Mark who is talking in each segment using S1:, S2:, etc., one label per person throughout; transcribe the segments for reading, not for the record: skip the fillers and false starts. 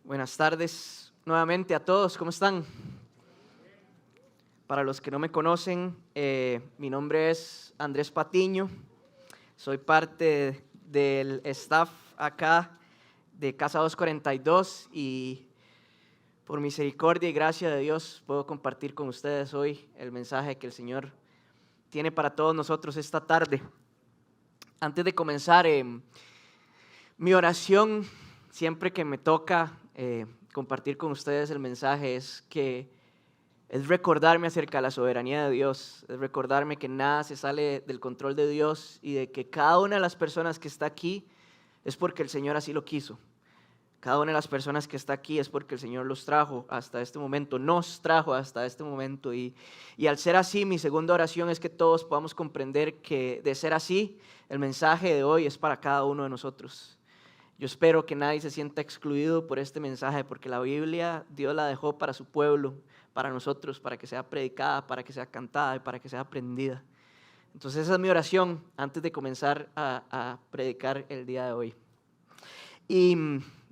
S1: Buenas tardes nuevamente a todos, ¿cómo están? Para los que no me conocen, mi nombre es Andrés Patiño, soy parte del staff acá de Casa 242 y por misericordia y gracia de Dios puedo compartir con ustedes hoy el mensaje que el Señor tiene para todos nosotros esta tarde. Antes de comenzar, mi oración siempre que me toca compartir con ustedes el mensaje es recordarme acerca de la soberanía de Dios, es recordarme que nada se sale del control de Dios y de que cada una de las personas que está aquí es porque el Señor así lo quiso. Cada una de las personas que está aquí es porque el Señor los trajo hasta este momento, nos trajo hasta este momento. Y al ser así, mi segunda oración es que todos podamos comprender que de ser así, el mensaje de hoy es para cada uno de nosotros. Yo espero que nadie se sienta excluido por este mensaje, porque la Biblia Dios la dejó para su pueblo, para nosotros, para que sea predicada, para que sea cantada y para que sea aprendida. Entonces esa es mi oración antes de comenzar a predicar el día de hoy. Y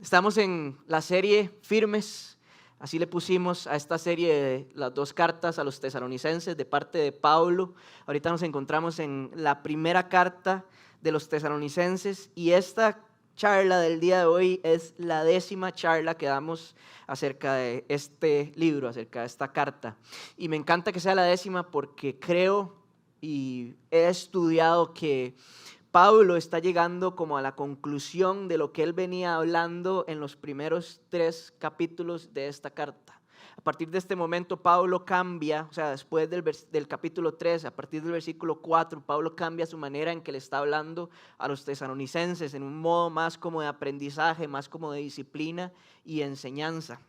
S1: estamos en la serie Firmes, así le pusimos a esta serie de las 2 cartas a los tesalonicenses de parte de Pablo. Ahorita nos encontramos en la primera carta de los tesalonicenses y esta charla del día de hoy es la 10ª charla que damos acerca de este libro, acerca de esta carta. Y me encanta que sea la 10ª porque creo y he estudiado que Pablo está llegando como a la conclusión de lo que él venía hablando en los primeros 3 capítulos de esta carta. A partir de este momento Pablo cambia, o sea, después del capítulo 3, a partir del versículo 4, Pablo cambia su manera en que le está hablando a los tesalonicenses en un modo más como de aprendizaje, más como de disciplina y enseñanza.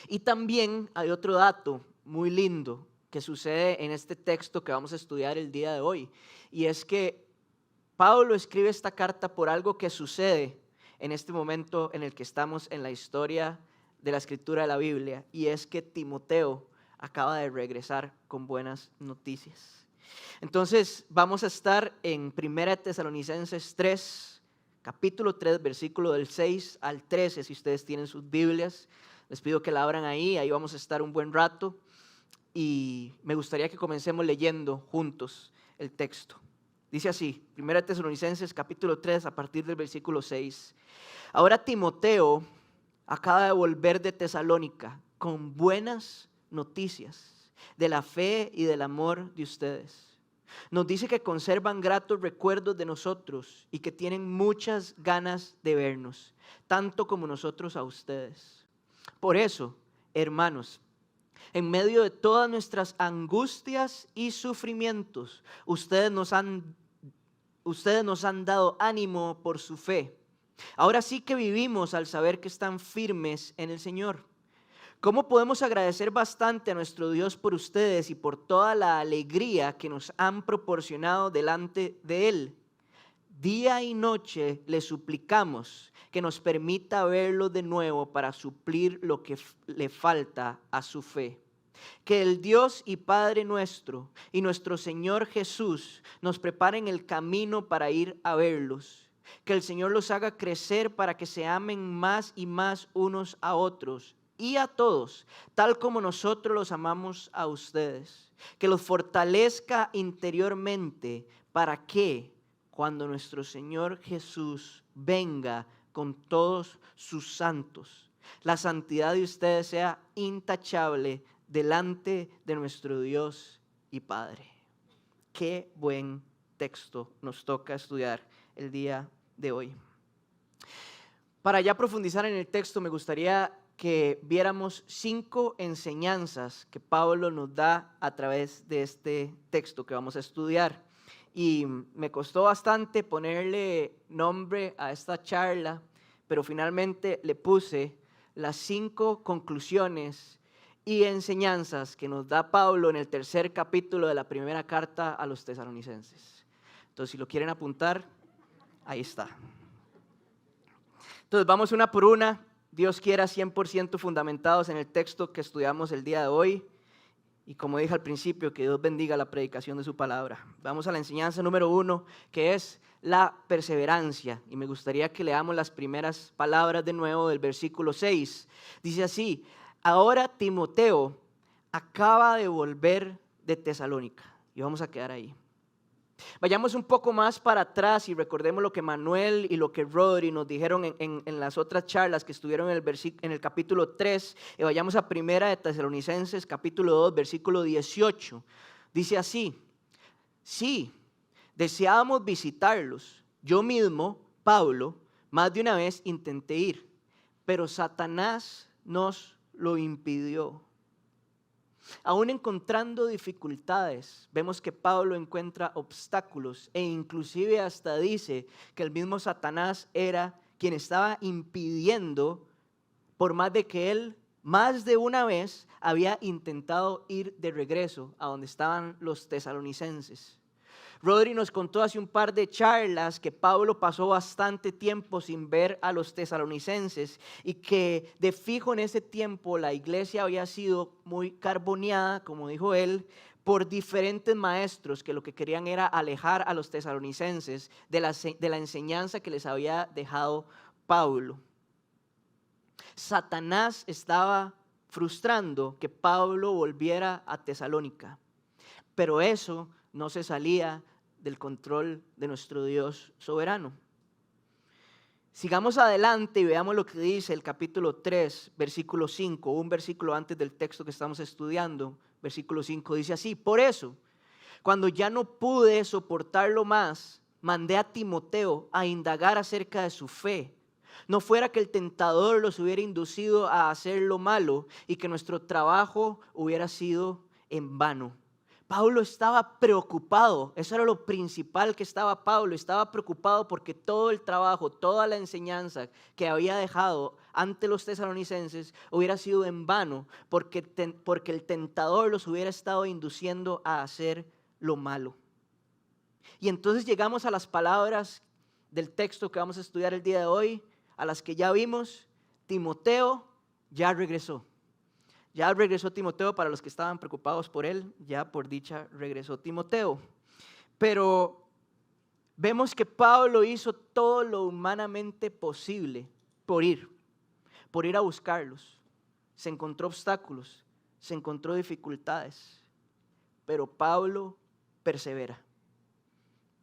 S1: Y también hay otro dato muy lindo que sucede en este texto que vamos a estudiar el día de hoy, y es que Pablo escribe esta carta por algo que sucede en este momento en el que estamos en la historia de la escritura de la Biblia, y es que Timoteo acaba de regresar con buenas noticias. Entonces vamos a estar en 1 Tesalonicenses 3, capítulo 3, versículo del 6 al 13, si ustedes tienen sus Biblias, les pido que la abran ahí vamos a estar un buen rato y me gustaría que comencemos leyendo juntos el texto. Dice así, 1 Tesalonicenses capítulo 3 a partir del versículo 6. Ahora Timoteo acaba de volver de Tesalónica con buenas noticias de la fe y del amor de ustedes. Nos dice que conservan gratos recuerdos de nosotros y que tienen muchas ganas de vernos, tanto como nosotros a ustedes. Por eso, hermanos, en medio de todas nuestras angustias y sufrimientos, ustedes nos han dado ánimo por su fe. Ahora sí que vivimos al saber que están firmes en el Señor. ¿Cómo podemos agradecer bastante a nuestro Dios por ustedes y por toda la alegría que nos han proporcionado delante de Él? Día y noche le suplicamos que nos permita verlo de nuevo para suplir lo que le falta a su fe. Que el Dios y Padre nuestro y nuestro Señor Jesús nos preparen el camino para ir a verlos. Que el Señor los haga crecer para que se amen más y más unos a otros y a todos, tal como nosotros los amamos a ustedes. Que los fortalezca interiormente para que cuando nuestro Señor Jesús venga con todos sus santos, la santidad de ustedes sea intachable delante de nuestro Dios y Padre. Qué buen texto nos toca estudiar el día de hoy. Para ya profundizar en el texto, me gustaría que viéramos 5 enseñanzas que Pablo nos da a través de este texto que vamos a estudiar. Y me costó bastante ponerle nombre a esta charla, pero finalmente le puse las 5 conclusiones y enseñanzas que nos da Pablo en el 3er capítulo de la primera carta a los tesalonicenses. Entonces, si lo quieren apuntar, ahí está. Entonces, vamos una por una, Dios quiera 100% fundamentados en el texto que estudiamos el día de hoy. Y como dije al principio, que Dios bendiga la predicación de su palabra. Vamos a la enseñanza número 1, que es la perseverancia. Y me gustaría que leamos las primeras palabras de nuevo del versículo 6. Dice así: ahora Timoteo acaba de volver de Tesalónica. Y vamos a quedar ahí. Vayamos un poco más para atrás y recordemos lo que Manuel y lo que Rodri nos dijeron en las otras charlas que estuvieron en el capítulo 3. Y vayamos a Primera de Tesalonicenses, capítulo 2, versículo 18. Dice así: sí, deseábamos visitarlos. Yo mismo, Pablo, más de una vez intenté ir, pero Satanás nos lo impidió. Aún encontrando dificultades, vemos que Pablo encuentra obstáculos e inclusive hasta dice que el mismo Satanás era quien estaba impidiendo, por más de que él más de una vez había intentado ir de regreso a donde estaban los tesalonicenses. Rodri nos contó hace un par de charlas que Pablo pasó bastante tiempo sin ver a los tesalonicenses y que de fijo en ese tiempo la iglesia había sido muy carboneada, como dijo él, por diferentes maestros que lo que querían era alejar a los tesalonicenses de la enseñanza que les había dejado Pablo. Satanás estaba frustrando que Pablo volviera a Tesalónica, pero eso no se salía del control de nuestro Dios soberano. Sigamos adelante y veamos lo que dice el capítulo 3, versículo 5, un versículo antes del texto que estamos estudiando. Versículo 5 dice así: por eso, cuando ya no pude soportarlo más, mandé a Timoteo a indagar acerca de su fe. No fuera que el tentador los hubiera inducido a hacer lo malo y que nuestro trabajo hubiera sido en vano. Pablo estaba preocupado, eso era lo principal que estaba Pablo, estaba preocupado porque todo el trabajo, toda la enseñanza que había dejado ante los tesalonicenses hubiera sido en vano, porque el tentador los hubiera estado induciendo a hacer lo malo. Y entonces llegamos a las palabras del texto que vamos a estudiar el día de hoy, a las que ya vimos. Timoteo ya regresó. Ya regresó Timoteo, para los que estaban preocupados por él, ya por dicha regresó Timoteo. Pero vemos que Pablo hizo todo lo humanamente posible por ir a buscarlos. Se encontró obstáculos, se encontró dificultades, pero Pablo persevera.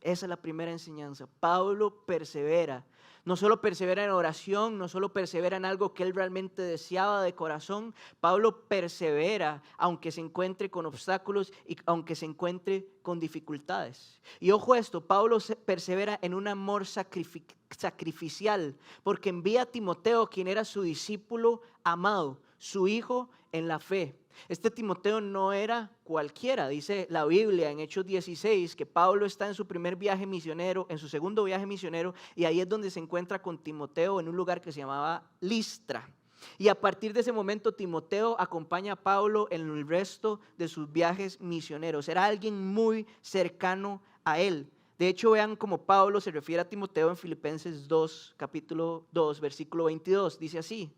S1: Esa es la primera enseñanza. Pablo persevera. No solo persevera en oración, no solo persevera en algo que él realmente deseaba de corazón. Pablo persevera aunque se encuentre con obstáculos y aunque se encuentre con dificultades. Y ojo esto, Pablo persevera en un amor sacrificial, porque envía a Timoteo, quien era su discípulo amado, su hijo en la fe. Este Timoteo no era cualquiera. Dice la Biblia en Hechos 16 que Pablo está en su primer viaje misionero, en su segundo viaje misionero, y ahí es donde se encuentra con Timoteo en un lugar que se llamaba Listra. Y a partir de ese momento Timoteo acompaña a Pablo en el resto de sus viajes misioneros. Era alguien muy cercano a él. De hecho, vean cómo Pablo se refiere a Timoteo en Filipenses 2, capítulo 2, versículo 22. Dice así: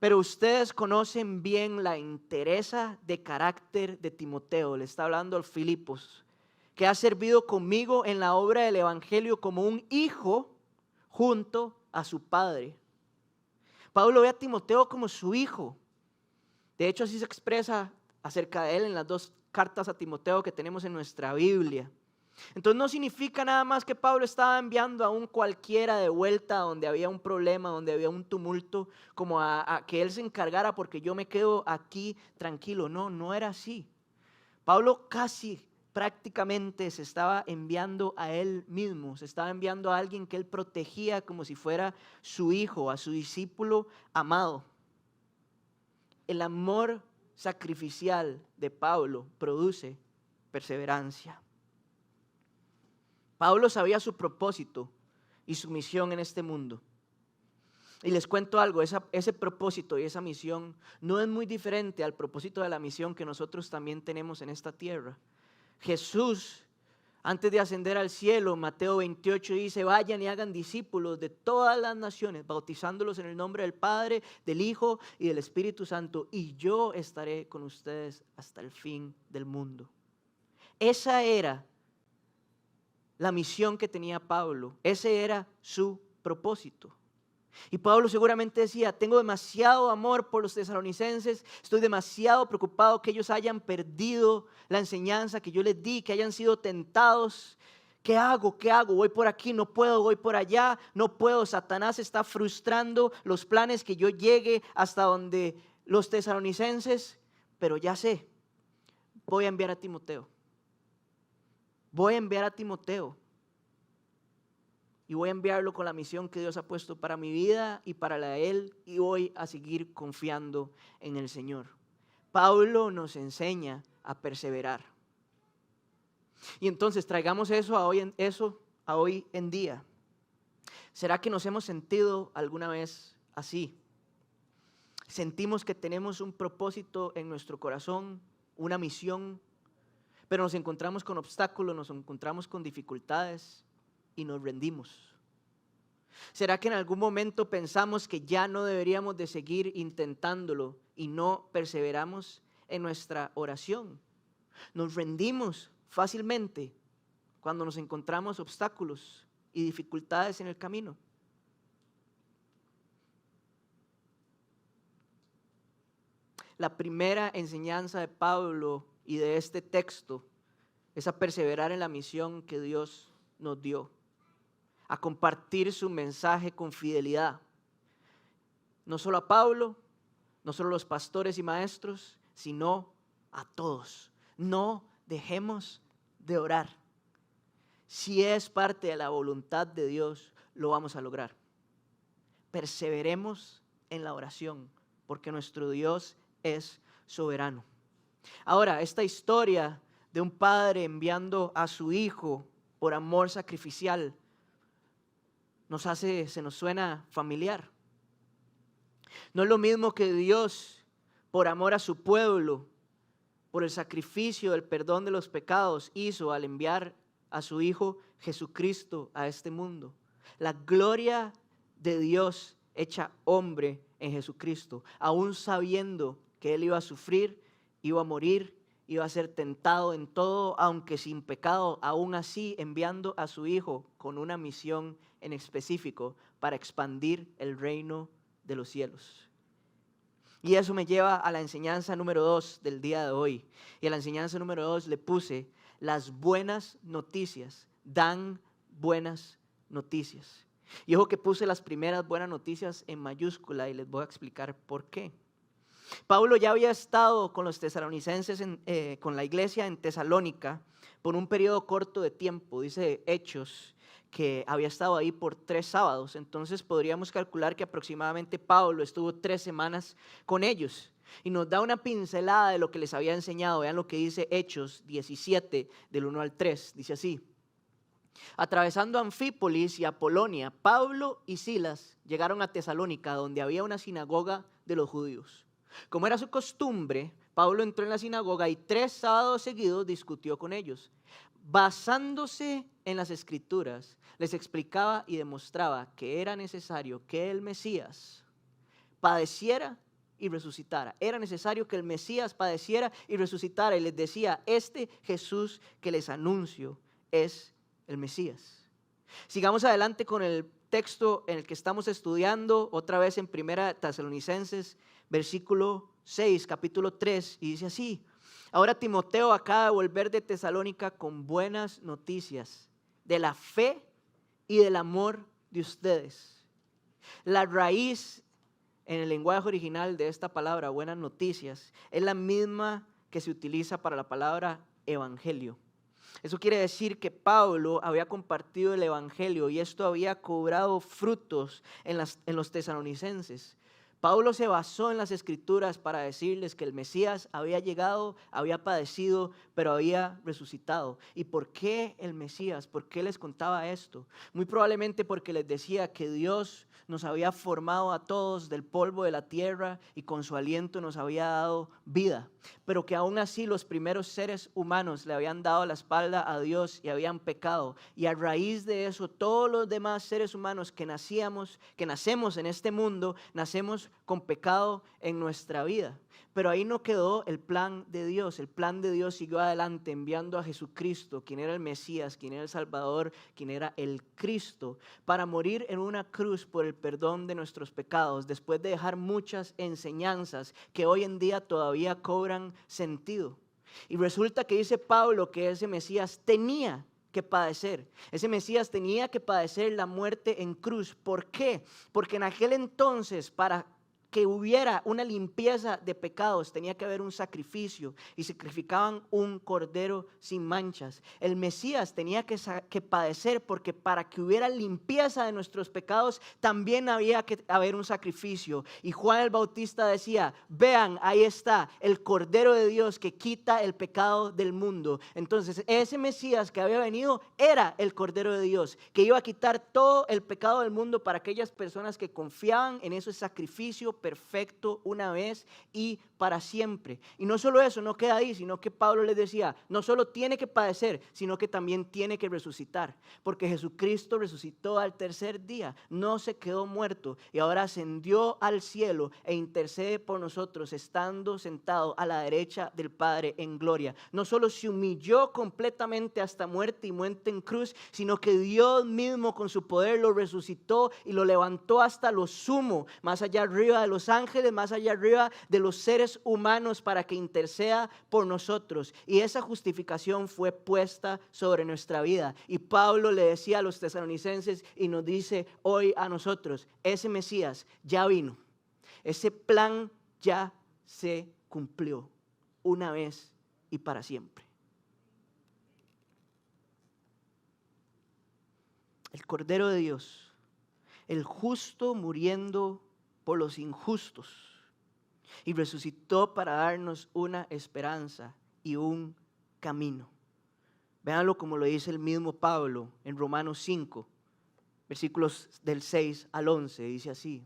S1: pero ustedes conocen bien la entereza de carácter de Timoteo. Le está hablando a los Filipos, que ha servido conmigo en la obra del evangelio como un hijo junto a su padre. Pablo ve a Timoteo como su hijo. De hecho, así se expresa acerca de él en las dos cartas a Timoteo que tenemos en nuestra Biblia. Entonces no significa nada más que Pablo estaba enviando a un cualquiera de vuelta donde había un problema, donde había un tumulto, como a que él se encargara porque yo me quedo aquí tranquilo. No, no era así. Pablo casi prácticamente se estaba enviando a él mismo, se estaba enviando a alguien que él protegía como si fuera su hijo, a su discípulo amado. El amor sacrificial de Pablo produce perseverancia. Pablo sabía su propósito y su misión en este mundo. Y les cuento algo, ese propósito y esa misión no es muy diferente al propósito de la misión que nosotros también tenemos en esta tierra. Jesús Antes de ascender al cielo, Mateo 28 dice, vayan y hagan discípulos de todas las naciones, bautizándolos en el nombre del Padre, del Hijo y del Espíritu Santo, y yo estaré con ustedes hasta el fin del mundo. Esa era la misión que tenía Pablo, ese era su propósito. Y Pablo seguramente decía, tengo demasiado amor por los tesalonicenses, estoy demasiado preocupado que ellos hayan perdido la enseñanza que yo les di, que hayan sido tentados. ¿Qué hago? ¿Qué hago? Voy por aquí, no puedo, voy por allá, no puedo. Satanás está frustrando los planes que yo llegue hasta donde los tesalonicenses, pero ya sé, voy a enviar a Timoteo. Voy a enviar a Timoteo. Y voy a enviarlo con la misión que Dios ha puesto para mi vida y para la de él. Y voy a seguir confiando en el Señor. Pablo nos enseña a perseverar. Y entonces traigamos eso a hoy en día. ¿Será que nos hemos sentido alguna vez así? Sentimos que tenemos un propósito en nuestro corazón, una misión, pero nos encontramos con obstáculos, nos encontramos con dificultades y nos rendimos. ¿Será que en algún momento pensamos que ya no deberíamos de seguir intentándolo y no perseveramos en nuestra oración? Nos rendimos fácilmente cuando nos encontramos obstáculos y dificultades en el camino. La primera enseñanza de Pablo y de este texto es a perseverar en la misión que Dios nos dio, a compartir su mensaje con fidelidad. No solo a Pablo, no solo a los pastores y maestros, sino a todos. No dejemos de orar. Si es parte de la voluntad de Dios, lo vamos a lograr. Perseveremos en la oración, porque nuestro Dios es soberano. Ahora, esta historia de un padre enviando a su hijo por amor sacrificial se nos suena familiar. No es lo mismo que Dios, por amor a su pueblo, por el sacrificio del perdón de los pecados, hizo al enviar a su Hijo Jesucristo a este mundo. La gloria de Dios hecha hombre en Jesucristo, aún sabiendo que Él iba a sufrir, iba a morir, iba a ser tentado en todo, aunque sin pecado, aún así enviando a su Hijo con una misión en específico para expandir el reino de los cielos. Y eso me lleva a la enseñanza número 2 del día de hoy. Y a la enseñanza número 2 le puse: las buenas noticias dan buenas noticias. Y ojo que puse las primeras buenas noticias en mayúscula y les voy a explicar por qué. Pablo ya había estado con los tesalonicenses, con la iglesia en Tesalónica por un periodo corto de tiempo. Dice Hechos que había estado ahí por 3 sábados. Entonces podríamos calcular que aproximadamente Pablo estuvo 3 semanas con ellos. Y nos da una pincelada de lo que les había enseñado. Vean lo que dice Hechos 17, del 1 al 3. Dice así: atravesando Anfípolis y Apolonia, Pablo y Silas llegaron a Tesalónica, donde había una sinagoga de los judíos. Como era su costumbre, Pablo entró en la sinagoga y 3 sábados seguidos discutió con ellos. Basándose en las Escrituras, les explicaba y demostraba que era necesario que el Mesías padeciera y resucitara. Era necesario que el Mesías padeciera y resucitara. Y les decía: este Jesús que les anuncio es el Mesías. Sigamos adelante con el texto en el que estamos estudiando, otra vez en 1 Tesalonicenses, versículo 6, capítulo 3, y dice así: ahora Timoteo acaba de volver de Tesalónica con buenas noticias de la fe y del amor de ustedes. La raíz en el lenguaje original de esta palabra, buenas noticias, es la misma que se utiliza para la palabra evangelio. Eso quiere decir que Pablo había compartido el evangelio y esto había cobrado frutos en los tesalonicenses. Pablo se basó en las Escrituras para decirles que el Mesías había llegado, había padecido, pero había resucitado. ¿Y por qué el Mesías? ¿Por qué les contaba esto? Muy probablemente porque les decía que Dios nos había formado a todos del polvo de la tierra y con su aliento nos había dado vida, pero que aún así los primeros seres humanos le habían dado la espalda a Dios y habían pecado, y a raíz de eso todos los demás seres humanos que nacemos en este mundo, nacemos con pecado en nuestra vida. Pero ahí no quedó el plan de Dios. El plan de Dios siguió adelante enviando a Jesucristo, quien era el Mesías, quien era el Salvador, quien era el Cristo, para morir en una cruz por el perdón de nuestros pecados, después de dejar muchas enseñanzas que hoy en día todavía cobran sentido. Y resulta que dice Pablo que ese Mesías tenía que padecer. Ese Mesías tenía que padecer la muerte en cruz. ¿Por qué? Porque en aquel entonces, para que hubiera una limpieza de pecados, tenía que haber un sacrificio, y sacrificaban un cordero sin manchas. El Mesías tenía que padecer, porque para que hubiera limpieza de nuestros pecados, también había que haber un sacrificio. Y Juan el Bautista decía: vean, ahí está el Cordero de Dios que quita el pecado del mundo. Entonces ese Mesías que había venido era el Cordero de Dios, que iba a quitar todo el pecado del mundo para aquellas personas que confiaban en ese sacrificio perfecto una vez y para siempre. Y no solo eso, no queda ahí, sino que Pablo les decía, no solo tiene que padecer, sino que también tiene que resucitar, porque Jesucristo resucitó al tercer día, no se quedó muerto y ahora ascendió al cielo e intercede por nosotros, estando sentado a la derecha del Padre en gloria. No solo se humilló completamente hasta muerte y muerte en cruz, sino que Dios mismo con su poder lo resucitó y lo levantó hasta lo sumo, más allá arriba de los ángeles, más allá arriba de los seres humanos, para que interceda por nosotros. Y esa justificación fue puesta sobre nuestra vida. Y Pablo le decía a los tesalonicenses y nos dice hoy a nosotros: ese Mesías ya vino, ese plan ya se cumplió una vez y para siempre. El Cordero de Dios, el justo muriendo por los injustos, y resucitó para darnos una esperanza y un camino. Véanlo como lo dice el mismo Pablo en Romanos 5, versículos del 6 al 11, dice así: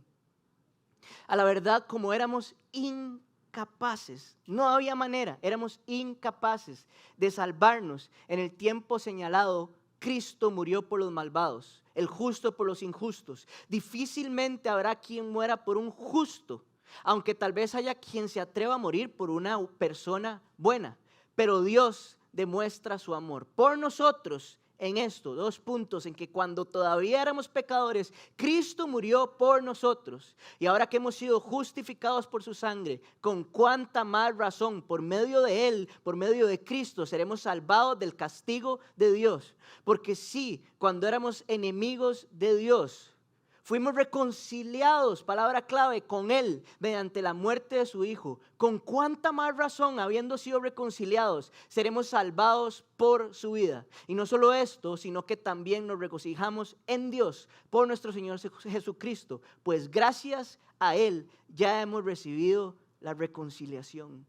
S1: a la verdad, como éramos incapaces, no había manera, éramos incapaces de salvarnos en el tiempo señalado, Cristo murió por los malvados, el justo por los injustos. Difícilmente habrá quien muera por un justo, aunque tal vez haya quien se atreva a morir por una persona buena. Pero Dios demuestra su amor por nosotros en esto, dos puntos: en que cuando todavía éramos pecadores, Cristo murió por nosotros, y ahora que hemos sido justificados por su sangre, con cuánta más razón, por medio de Él, por medio de Cristo, seremos salvados del castigo de Dios. Porque sí, cuando éramos enemigos de Dios, fuimos reconciliados, palabra clave, con Él mediante la muerte de su Hijo. Con cuánta más razón, habiendo sido reconciliados, seremos salvados por su vida. Y no solo esto, sino que también nos regocijamos en Dios por nuestro Señor Jesucristo, pues gracias a Él ya hemos recibido la reconciliación.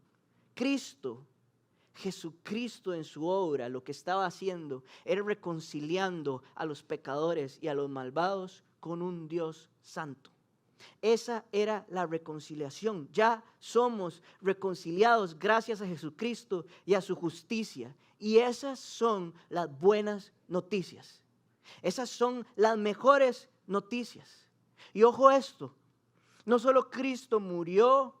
S1: Jesucristo en su obra, lo que estaba haciendo era reconciliando a los pecadores y a los malvados con un Dios santo. Esa era la reconciliación. Ya somos reconciliados gracias a Jesucristo y a su justicia. Y esas son las buenas noticias. Esas son las mejores noticias. Y ojo a esto, no solo Cristo murió,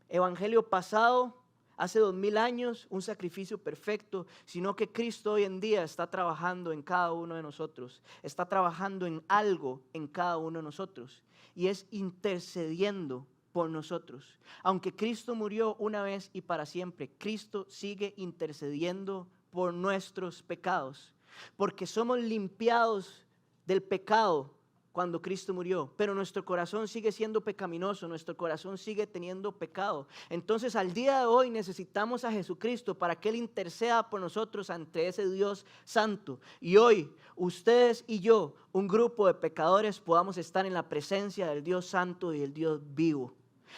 S1: evangelio pasado, hace 2000 años, un sacrificio perfecto, sino que Cristo hoy en día está trabajando en cada uno de nosotros, está trabajando en algo en cada uno de nosotros, y es intercediendo por nosotros. Aunque Cristo murió una vez y para siempre, Cristo sigue intercediendo por nuestros pecados, porque somos limpiados del pecado cuando Cristo murió, pero nuestro corazón sigue siendo pecaminoso, nuestro corazón sigue teniendo pecado. Entonces al día de hoy necesitamos a Jesucristo para que Él interceda por nosotros ante ese Dios santo. Y hoy ustedes y yo, un grupo de pecadores, podamos estar en la presencia del Dios santo y del Dios vivo.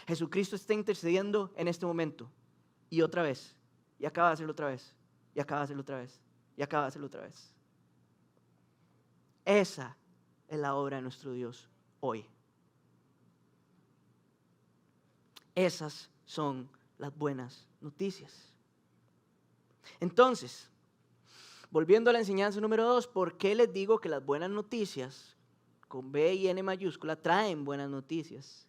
S1: Jesucristo está intercediendo en este momento. Y otra vez. Y acaba de hacerlo otra vez. Y acaba de hacerlo otra vez. Y acaba de hacerlo otra vez. Esa es la obra de nuestro Dios hoy. Esas son las buenas noticias. Entonces, volviendo a la enseñanza número 2, ¿por qué les digo que las buenas noticias, con B y N mayúscula, traen buenas noticias?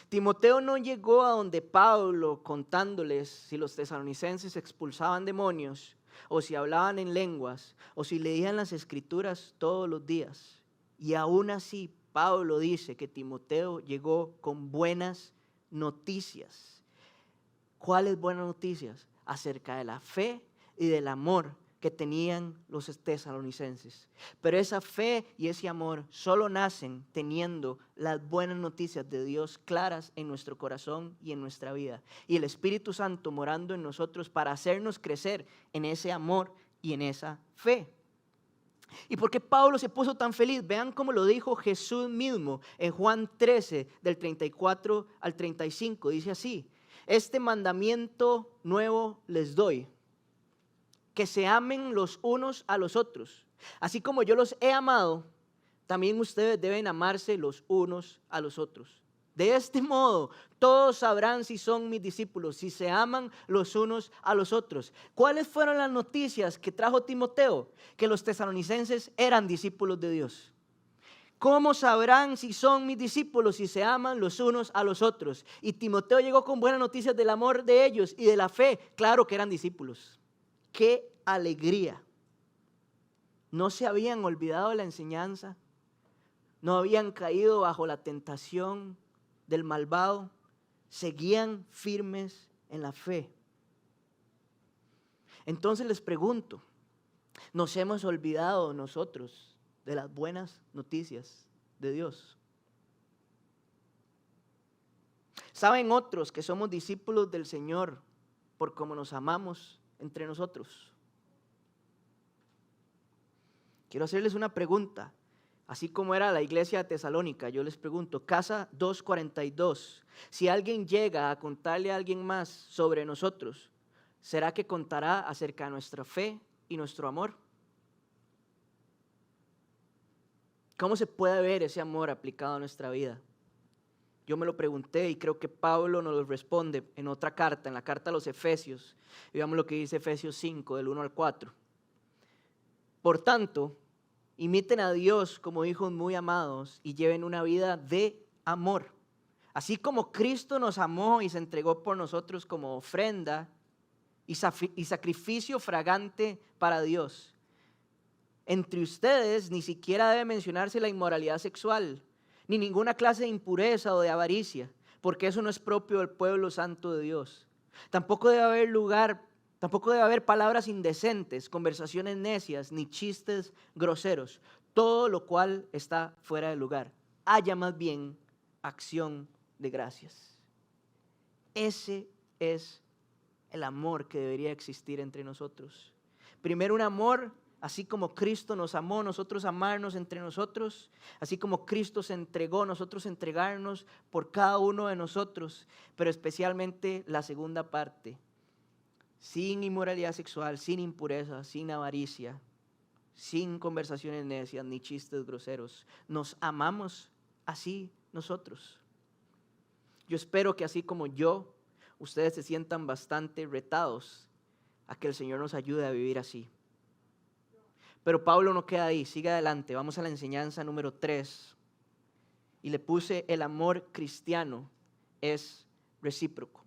S1: Timoteo no llegó a donde Pablo contándoles si los tesalonicenses expulsaban demonios, o si hablaban en lenguas, o si leían las escrituras todos los días. Y aún así, Pablo dice que Timoteo llegó con buenas noticias. ¿Cuáles buenas noticias? Acerca de la fe y del amor que tenían los tesalonicenses. Pero esa fe y ese amor solo nacen teniendo las buenas noticias de Dios claras en nuestro corazón y en nuestra vida. Y el Espíritu Santo morando en nosotros para hacernos crecer en ese amor y en esa fe. ¿Y por qué Pablo se puso tan feliz? Vean cómo lo dijo Jesús mismo en Juan 13, del 34 al 35. Dice así: este mandamiento nuevo les doy, que se amen los unos a los otros. Así como yo los he amado, también ustedes deben amarse los unos a los otros. De este modo, todos sabrán si son mis discípulos, si se aman los unos a los otros. ¿Cuáles fueron las noticias que trajo Timoteo? Que los tesalonicenses eran discípulos de Dios. ¿Cómo sabrán si son mis discípulos si se aman los unos a los otros? Y Timoteo llegó con buenas noticias del amor de ellos y de la fe. Claro que eran discípulos. ¡Qué alegría! No se habían olvidado de la enseñanza, no habían caído bajo la tentación del malvado, seguían firmes en la fe. Entonces les pregunto, ¿nos hemos olvidado nosotros de las buenas noticias de Dios? ¿Saben otros que somos discípulos del Señor por cómo nos amamos entre nosotros? Quiero hacerles una pregunta, así como era la iglesia de Tesalónica. Yo les pregunto, Casa 242, si alguien llega a contarle a alguien más sobre nosotros, ¿será que contará acerca de nuestra fe y nuestro amor? ¿Cómo se puede ver ese amor aplicado a nuestra vida? Yo me lo pregunté y creo que Pablo nos lo responde en otra carta, en la carta a los Efesios. Y veamos lo que dice Efesios 5, del 1 al 4. Por tanto, imiten a Dios como hijos muy amados y lleven una vida de amor. Así como Cristo nos amó y se entregó por nosotros como ofrenda y sacrificio fragante para Dios. Entre ustedes ni siquiera debe mencionarse la inmoralidad sexual, ni ninguna clase de impureza o de avaricia, porque eso no es propio del pueblo santo de Dios. Tampoco debe haber palabras indecentes, conversaciones necias, ni chistes groseros, todo lo cual está fuera de lugar. Haya más bien acción de gracias. Ese es el amor que debería existir entre nosotros. Primero, un amor, así como Cristo nos amó, nosotros amarnos entre nosotros, así como Cristo se entregó, nosotros entregarnos por cada uno de nosotros, pero especialmente la segunda parte, sin inmoralidad sexual, sin impureza, sin avaricia, sin conversaciones necias ni chistes groseros. Nos amamos así nosotros. Yo espero que así como yo, ustedes se sientan bastante retados a que el Señor nos ayude a vivir así. Pero Pablo no queda ahí, sigue adelante. Vamos a la enseñanza número 3. Y le puse: el amor cristiano es recíproco.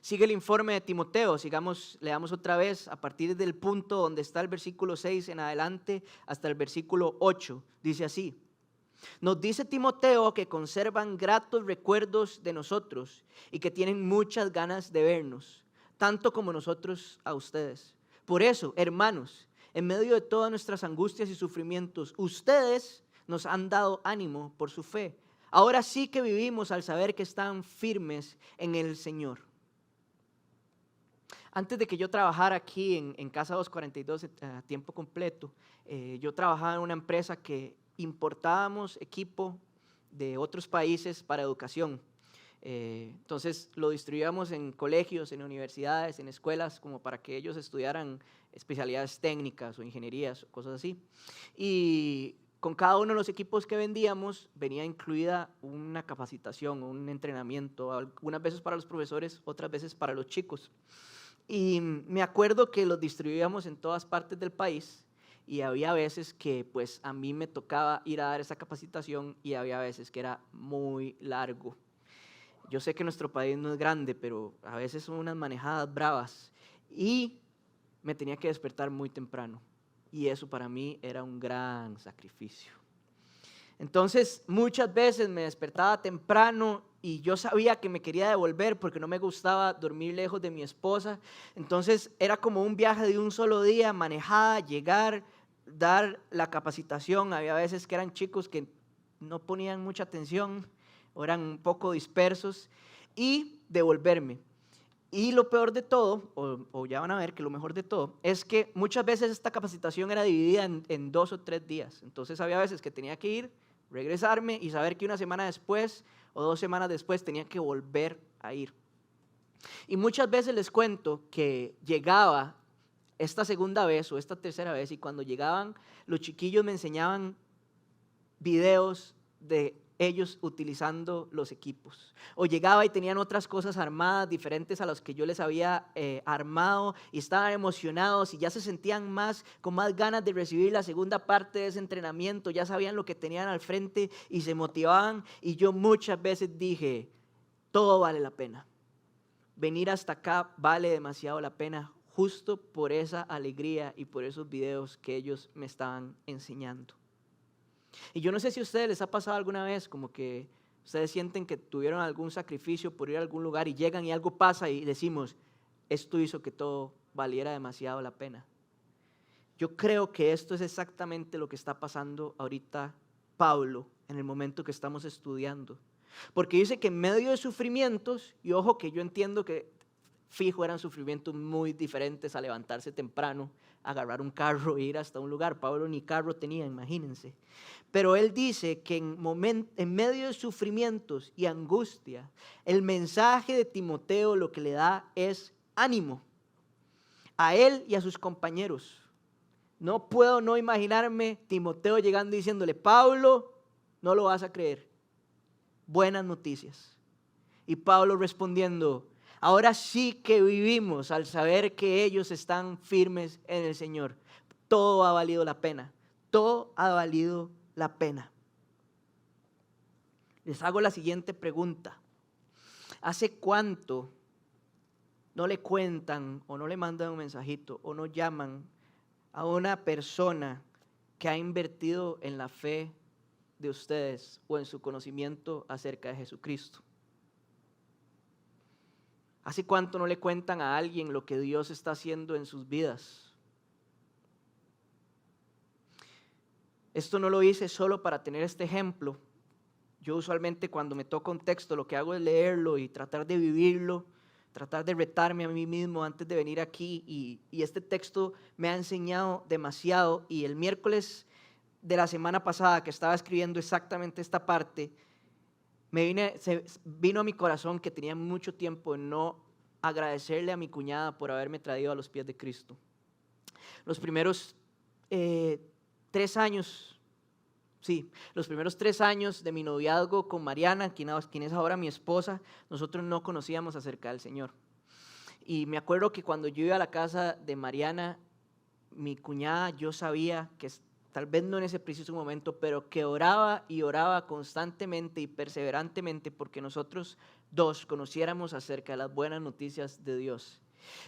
S1: Sigue el informe de Timoteo, leamos otra vez a partir del punto donde está el versículo 6 en adelante hasta el versículo 8. Dice así: nos dice Timoteo que conservan gratos recuerdos de nosotros y que tienen muchas ganas de vernos, tanto como nosotros a ustedes. Por eso, hermanos, en medio de todas nuestras angustias y sufrimientos, ustedes nos han dado ánimo por su fe. Ahora sí que vivimos al saber que están firmes en el Señor. Antes de que yo trabajara aquí en Casa 242 a tiempo completo, yo trabajaba en una empresa que importábamos equipo de otros países para educación. Entonces lo distribuíamos en colegios, en universidades, en escuelas, como para que ellos estudiaran especialidades técnicas o ingenierías, o cosas así. Y con cada uno de los equipos que vendíamos venía incluida una capacitación, un entrenamiento, algunas veces para los profesores, otras veces para los chicos. Y me acuerdo que los distribuíamos en todas partes del país y había veces que pues a mí me tocaba ir a dar esa capacitación y había veces que era muy largo. Yo sé que nuestro país no es grande, pero a veces son unas manejadas bravas y me tenía que despertar muy temprano y eso para mí era un gran sacrificio. Entonces muchas veces me despertaba temprano y yo sabía que me quería devolver porque no me gustaba dormir lejos de mi esposa. Entonces era como un viaje de un solo día, manejada, llegar, dar la capacitación. Había veces que eran chicos que no ponían mucha atención o eran un poco dispersos y devolverme. Y lo peor de todo, o ya van a ver que lo mejor de todo, es que muchas veces esta capacitación era dividida en 2 o 3 días. Entonces había veces que tenía que ir, regresarme y saber que una semana después o 2 semanas después tenía que volver a ir. Y muchas veces les cuento que llegaba esta segunda vez o esta tercera vez y cuando llegaban los chiquillos me enseñaban videos de ellos utilizando los equipos. O llegaba y tenían otras cosas armadas diferentes a las que yo les había armado y estaban emocionados y ya se sentían con más ganas de recibir la segunda parte de ese entrenamiento, ya sabían lo que tenían al frente y se motivaban y yo muchas veces dije, todo vale la pena. Venir hasta acá vale demasiado la pena justo por esa alegría y por esos videos que ellos me estaban enseñando. Y yo no sé si a ustedes les ha pasado alguna vez como que ustedes sienten que tuvieron algún sacrificio por ir a algún lugar y llegan y algo pasa y decimos, esto hizo que todo valiera demasiado la pena. Yo creo que esto es exactamente lo que está pasando ahorita Pablo en el momento que estamos estudiando. Porque dice que en medio de sufrimientos, y ojo que yo entiendo que fijo eran sufrimientos muy diferentes a levantarse temprano, agarrar un carro e ir hasta un lugar. Pablo ni carro tenía, imagínense. Pero él dice que en medio de sufrimientos y angustia, el mensaje de Timoteo lo que le da es ánimo a él y a sus compañeros. No puedo no imaginarme Timoteo llegando y diciéndole, Pablo, no lo vas a creer, buenas noticias. Y Pablo respondiendo, ahora sí que vivimos al saber que ellos están firmes en el Señor. Todo ha valido la pena, todo ha valido la pena. Les hago la siguiente pregunta. ¿Hace cuánto no le cuentan o no le mandan un mensajito o no llaman a una persona que ha invertido en la fe de ustedes o en su conocimiento acerca de Jesucristo? ¿Hace cuánto no le cuentan a alguien lo que Dios está haciendo en sus vidas? Esto no lo hice solo para tener este ejemplo. Yo usualmente cuando me toca un texto lo que hago es leerlo y tratar de vivirlo, tratar de retarme a mí mismo antes de venir aquí y este texto me ha enseñado demasiado y el miércoles de la semana pasada que estaba escribiendo exactamente esta parte, vino a mi corazón que tenía mucho tiempo en no agradecerle a mi cuñada por haberme traído a los pies de Cristo. Los primeros 3 años, los primeros 3 años de mi noviazgo con Mariana, quien es ahora mi esposa, nosotros no conocíamos acerca del Señor. Y me acuerdo que cuando yo iba a la casa de Mariana, mi cuñada, yo sabía que tal vez no en ese preciso momento, pero que oraba y oraba constantemente y perseverantemente porque nosotros dos conociéramos acerca de las buenas noticias de Dios.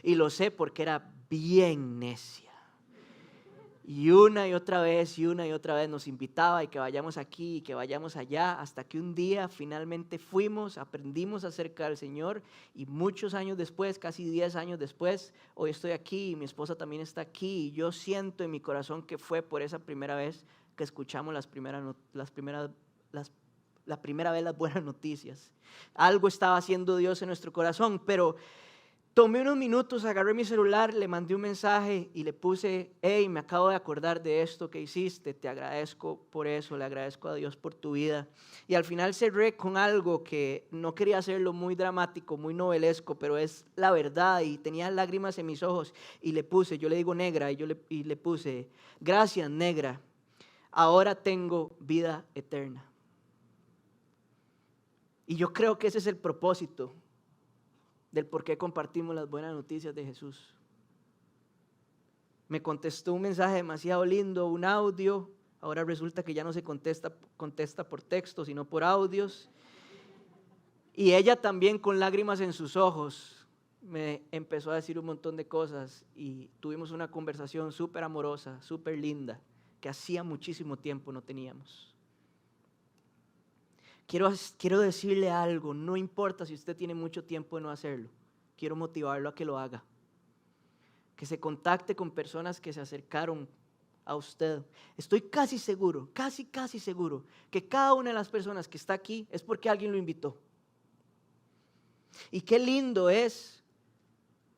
S1: Y lo sé porque era bien necia. Y una y otra vez nos invitaba y que vayamos aquí y que vayamos allá, hasta que un día finalmente fuimos, aprendimos acerca del Señor y muchos años después, casi 10 años después, hoy estoy aquí y mi esposa también está aquí y yo siento en mi corazón que fue por esa primera vez que escuchamos la primera vez las buenas noticias. Algo estaba haciendo Dios en nuestro corazón, pero Tomé unos minutos, agarré mi celular, le mandé un mensaje y le puse: hey, me acabo de acordar de esto que hiciste, te agradezco por eso, le agradezco a Dios por tu vida. Y al final cerré con algo que no quería hacerlo muy dramático, muy novelesco, pero es la verdad, y tenía lágrimas en mis ojos, y le puse, yo le digo Negra, y le puse: gracias, Negra, ahora tengo vida eterna. Y yo creo que ese es el propósito del por qué compartimos las buenas noticias de Jesús. Me contestó un mensaje demasiado lindo, un audio. Ahora resulta que ya no se contesta por texto, sino por audios. Y ella también, con lágrimas en sus ojos, me empezó a decir un montón de cosas y tuvimos una conversación súper amorosa, súper linda, que hacía muchísimo tiempo no teníamos. Quiero decirle algo, no importa si usted tiene mucho tiempo de no hacerlo, quiero motivarlo a que lo haga. Que se contacte con personas que se acercaron a usted. Estoy casi seguro, casi seguro, que cada una de las personas que está aquí es porque alguien lo invitó. Y qué lindo es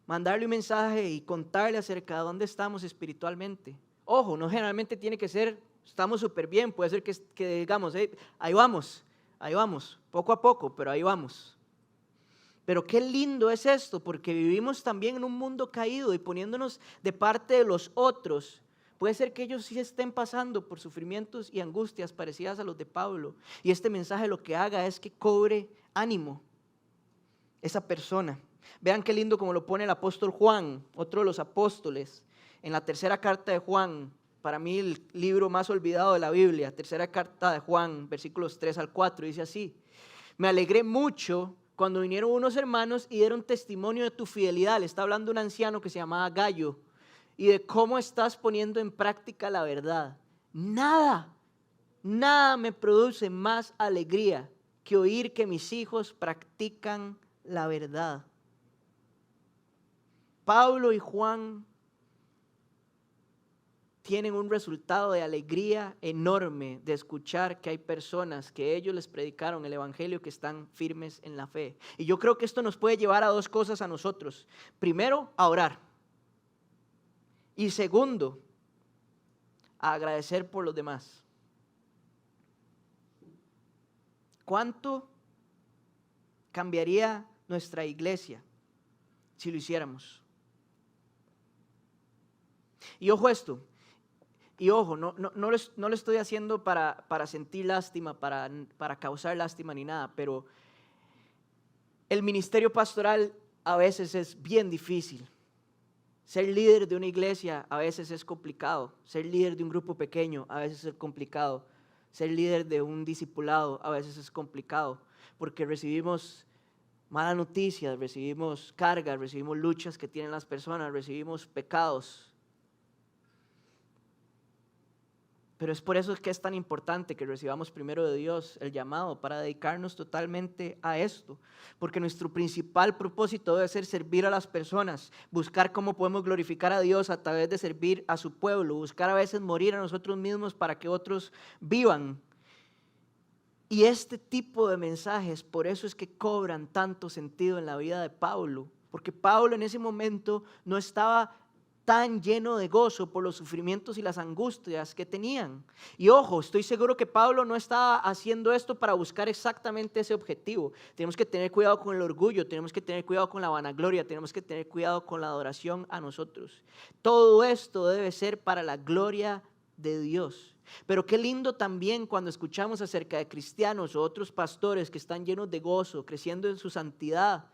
S1: mandarle un mensaje y contarle acerca de dónde estamos espiritualmente. Ojo, no generalmente tiene que ser, estamos súper bien, puede ser que digamos, ahí vamos, poco a poco, pero ahí vamos. Pero qué lindo es esto, porque vivimos también en un mundo caído y poniéndonos de parte de los otros. Puede ser que ellos sí estén pasando por sufrimientos y angustias parecidas a los de Pablo. Y este mensaje lo que haga es que cobre ánimo esa persona. Vean qué lindo como lo pone el apóstol Juan, otro de los apóstoles, en la tercera carta de Juan. Para mí el libro más olvidado de la Biblia, tercera carta de Juan, versículos 3 al 4, dice así: me alegré mucho cuando vinieron unos hermanos y dieron testimonio de tu fidelidad. Le está hablando un anciano que se llamaba Gallo, y de cómo estás poniendo en práctica la verdad. Nada me produce más alegría que oír que mis hijos practican la verdad. Pablo y Juan tienen un resultado de alegría enorme de escuchar que hay personas que ellos les predicaron el evangelio, que están firmes en la fe. Y yo creo que esto nos puede llevar a dos cosas a nosotros. Primero, a orar. Y segundo, a agradecer por los demás. ¿Cuánto cambiaría nuestra iglesia si lo hiciéramos? Y ojo esto. Y ojo, no lo estoy haciendo para sentir lástima, para causar lástima ni nada, pero el ministerio pastoral a veces es bien difícil. Ser líder de una iglesia a veces es complicado. Ser líder de un grupo pequeño a veces es complicado. Ser líder de un discipulado a veces es complicado, porque recibimos malas noticias, recibimos cargas, recibimos luchas que tienen las personas, recibimos pecados. Pero es por eso que es tan importante que recibamos primero de Dios el llamado para dedicarnos totalmente a esto. Porque nuestro principal propósito debe ser servir a las personas, buscar cómo podemos glorificar a Dios a través de servir a su pueblo, buscar a veces morir a nosotros mismos para que otros vivan. Y este tipo de mensajes, por eso es que cobran tanto sentido en la vida de Pablo. Porque Pablo en ese momento no estaba tan lleno de gozo por los sufrimientos y las angustias que tenían. Y ojo, estoy seguro que Pablo no estaba haciendo esto para buscar exactamente ese objetivo. Tenemos que tener cuidado con el orgullo, tenemos que tener cuidado con la vanagloria, tenemos que tener cuidado con la adoración a nosotros. Todo esto debe ser para la gloria de Dios. Pero qué lindo también cuando escuchamos acerca de cristianos o otros pastores que están llenos de gozo, creciendo en su santidad,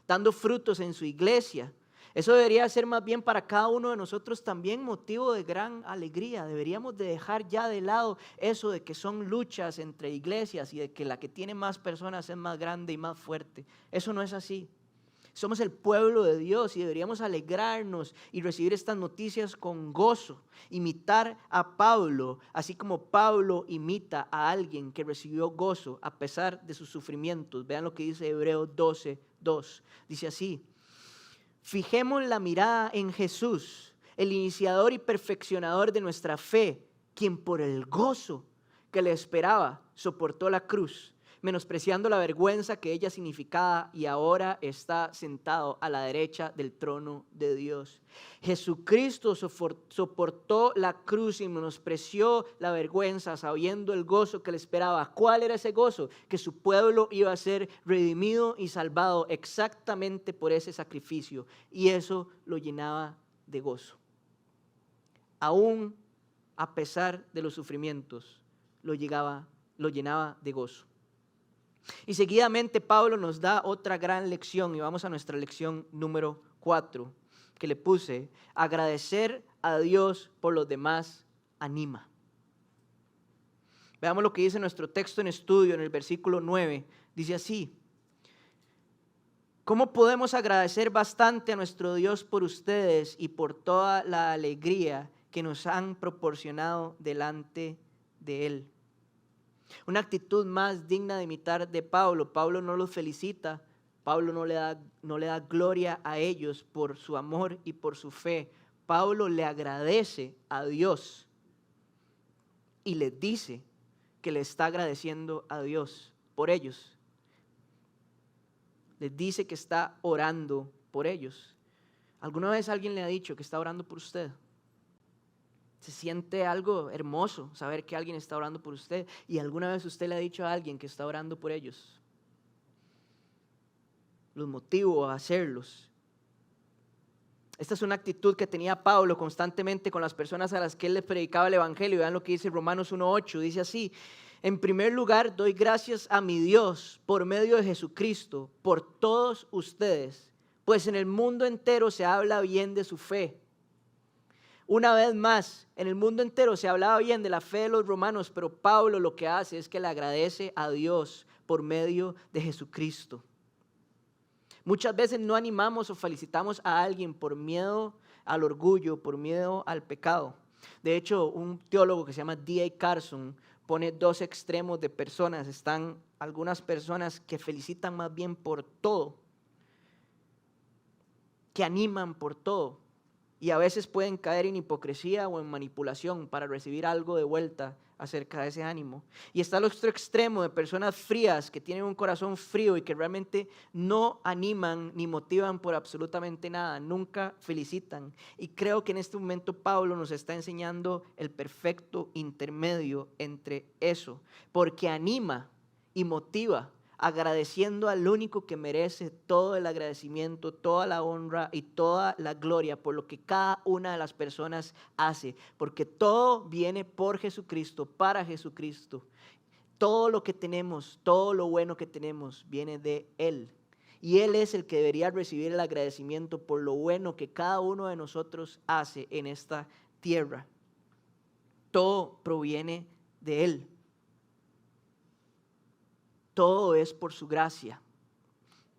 S1: dando frutos en su iglesia. Eso debería ser más bien para cada uno de nosotros también motivo de gran alegría. Deberíamos de dejar ya de lado eso de que son luchas entre iglesias y de que la que tiene más personas es más grande y más fuerte. Eso no es así. Somos el pueblo de Dios y deberíamos alegrarnos y recibir estas noticias con gozo. Imitar a Pablo, así como Pablo imita a alguien que recibió gozo a pesar de sus sufrimientos. Vean lo que dice Hebreos 12:2. Dice así: fijemos la mirada en Jesús, el iniciador y perfeccionador de nuestra fe, quien por el gozo que le esperaba soportó la cruz, menospreciando la vergüenza que ella significaba, y ahora está sentado a la derecha del trono de Dios. Jesucristo soportó la cruz y menospreció la vergüenza, sabiendo el gozo que le esperaba. ¿Cuál era ese gozo? Que su pueblo iba a ser redimido y salvado exactamente por ese sacrificio, y eso lo llenaba de gozo. Aún a pesar de los sufrimientos, lo llenaba de gozo. Y seguidamente Pablo nos da otra gran lección, y vamos a nuestra lección número 4, que le puse: agradecer a Dios por los demás anima. Veamos lo que dice nuestro texto en estudio en el versículo 9. Dice así: ¿cómo podemos agradecer bastante a nuestro Dios por ustedes y por toda la alegría que nos han proporcionado delante de Él? Una actitud más digna de imitar de Pablo. Pablo no los felicita, Pablo no le da gloria a ellos por su amor y por su fe. Pablo le agradece a Dios y les dice que le está agradeciendo a Dios por ellos. Les dice que está orando por ellos. ¿Alguna vez alguien le ha dicho que está orando por usted? Se siente algo hermoso saber que alguien está orando por usted. ¿Y alguna vez usted le ha dicho a alguien que está orando por ellos? Los motivo a hacerlos. Esta es una actitud que tenía Pablo constantemente con las personas a las que él les predicaba el evangelio. Vean lo que dice Romanos 1:8. Dice así: en primer lugar, doy gracias a mi Dios por medio de Jesucristo por todos ustedes, pues en el mundo entero se habla bien de su fe. Una vez más, en el mundo entero se hablaba bien de la fe de los romanos, pero Pablo lo que hace es que le agradece a Dios por medio de Jesucristo. Muchas veces no animamos o felicitamos a alguien por miedo al orgullo, por miedo al pecado. De hecho, un teólogo que se llama D.A. Carson pone dos extremos de personas. Están algunas personas que felicitan más bien por todo, que animan por todo, y a veces pueden caer en hipocresía o en manipulación para recibir algo de vuelta acerca de ese ánimo. Y está el otro extremo de personas frías que tienen un corazón frío y que realmente no animan ni motivan por absolutamente nada, nunca felicitan. Y creo que en este momento Pablo nos está enseñando el perfecto intermedio entre eso, porque anima y motiva, agradeciendo al único que merece todo el agradecimiento, toda la honra y toda la gloria por lo que cada una de las personas hace, porque todo viene por Jesucristo, para Jesucristo. Todo lo que tenemos, todo lo bueno que tenemos viene de Él, y Él es el que debería recibir el agradecimiento por lo bueno que cada uno de nosotros hace en esta tierra. Todo proviene de Él. Todo es por su gracia.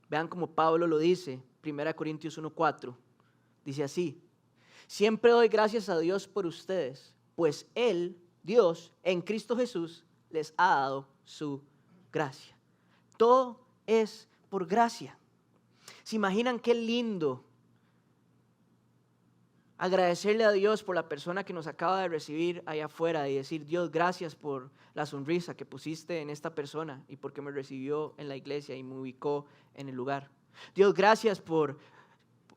S1: Vean como Pablo lo dice, 1 Corintios 1:4. Dice así: siempre doy gracias a Dios por ustedes, pues Él, Dios, en Cristo Jesús, les ha dado su gracia. Todo es por gracia. ¿Se imaginan qué lindo agradecerle a Dios por la persona que nos acaba de recibir allá afuera y decir: Dios, gracias por la sonrisa que pusiste en esta persona y porque me recibió en la iglesia y me ubicó en el lugar? Dios, gracias por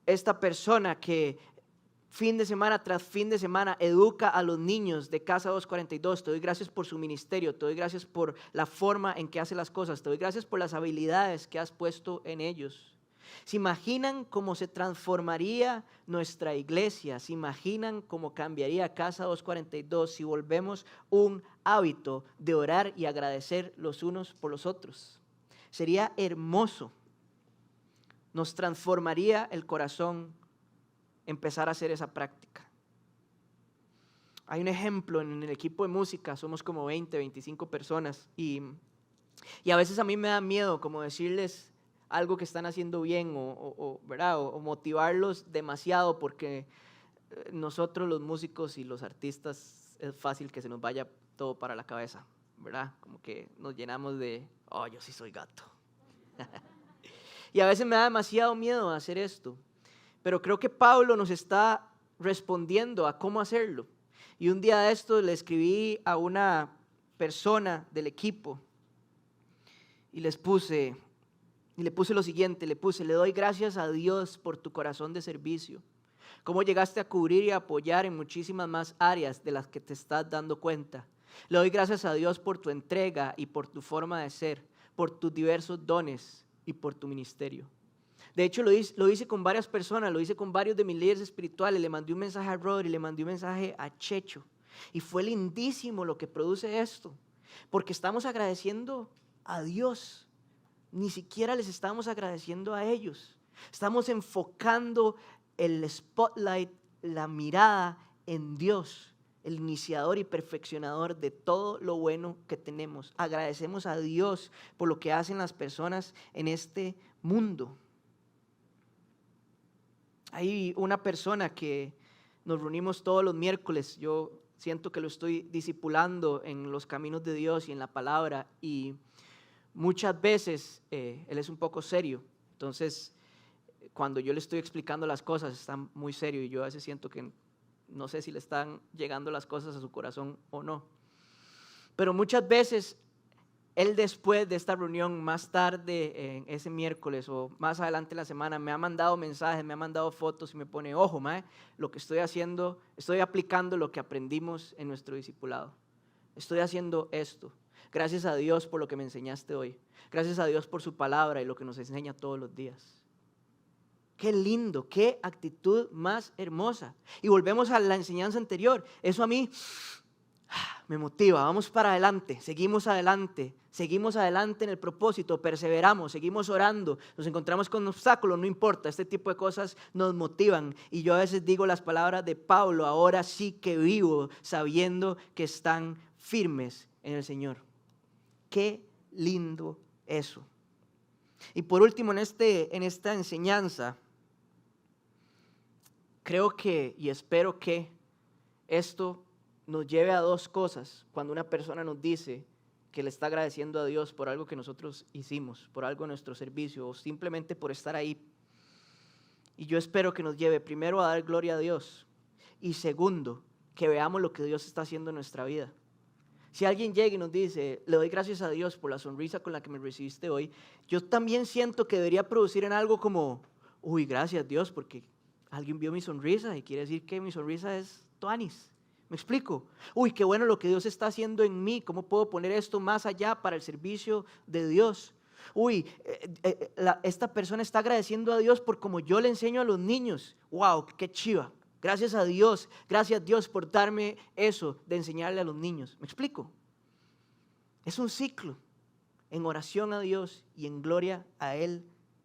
S1: esta persona que fin de semana tras fin de semana educa a los niños de Casa 242. Te doy gracias por su ministerio, te doy gracias por la forma en que hace las cosas, te doy gracias por las habilidades que has puesto en ellos. ¿Se imaginan cómo se transformaría nuestra iglesia? ¿Se imaginan cómo cambiaría Casa 242 si volvemos un hábito de orar y agradecer los unos por los otros? Sería hermoso. Nos transformaría el corazón empezar a hacer esa práctica. Hay un ejemplo en el equipo de música, somos como 20, 25 personas y a veces a mí me da miedo como decirles algo que están haciendo bien ¿verdad? O motivarlos demasiado, porque nosotros los músicos y los artistas es fácil que se nos vaya todo para la cabeza, ¿verdad? Como que nos llenamos de, yo sí soy gato. Y a veces me da demasiado miedo hacer esto, pero creo que Pablo nos está respondiendo a cómo hacerlo. Y un día de esto le escribí a una persona del equipo y le puse lo siguiente, le doy gracias a Dios por tu corazón de servicio. Cómo llegaste a cubrir y apoyar en muchísimas más áreas de las que te estás dando cuenta. Le doy gracias a Dios por tu entrega y por tu forma de ser, por tus diversos dones y por tu ministerio. De hecho, lo hice con varias personas, lo hice con varios de mis líderes espirituales. Le mandé un mensaje a Rodri, le mandé un mensaje a Checho. Y fue lindísimo lo que produce esto, porque estamos agradeciendo a Dios. Ni siquiera les estamos agradeciendo a ellos. Estamos enfocando el spotlight, la mirada en Dios, el iniciador y perfeccionador de todo lo bueno que tenemos. Agradecemos a Dios por lo que hacen las personas en este mundo. Hay una persona que nos reunimos todos los miércoles. Yo siento que lo estoy discipulando en los caminos de Dios y en la palabra, y muchas veces él es un poco serio. Entonces, cuando yo le estoy explicando las cosas, está muy serio, y yo a veces siento que no sé si le están llegando las cosas a su corazón o no. Pero muchas veces él, después de esta reunión, más tarde, ese miércoles o más adelante en la semana, me ha mandado mensajes, me ha mandado fotos y me pone: ojo, mae, lo que estoy haciendo, estoy aplicando lo que aprendimos en nuestro discipulado. Estoy haciendo esto. Gracias a Dios por lo que me enseñaste hoy. Gracias a Dios por su palabra y lo que nos enseña todos los días. Qué lindo, qué actitud más hermosa. Y volvemos a la enseñanza anterior. Eso a mí me motiva. Vamos para adelante, seguimos adelante en el propósito, perseveramos, seguimos orando, nos encontramos con obstáculos, no importa, este tipo de cosas nos motivan. Y yo a veces digo las palabras de Pablo: ahora sí que vivo sabiendo que están firmes en el Señor. Qué lindo eso. Y por último, en esta enseñanza, creo que y espero que esto nos lleve a dos cosas. Cuando una persona nos dice que le está agradeciendo a Dios por algo que nosotros hicimos, por algo en nuestro servicio, o simplemente por estar ahí. Y yo espero que nos lleve primero a dar gloria a Dios, y segundo, que veamos lo que Dios está haciendo en nuestra vida. Si alguien llega y nos dice: le doy gracias a Dios por la sonrisa con la que me recibiste hoy, yo también siento que debería producir en algo como: uy, gracias Dios, porque alguien vio mi sonrisa y quiere decir que mi sonrisa es tuanis. ¿Me explico? Uy, qué bueno lo que Dios está haciendo en mí. ¿Cómo puedo poner esto más allá para el servicio de Dios? Uy, esta persona está agradeciendo a Dios por cómo yo le enseño a los niños. Wow, qué chiva. Gracias a Dios por darme eso de enseñarle a los niños. ¿Me explico? Es un ciclo en oración a Dios y en gloria a Él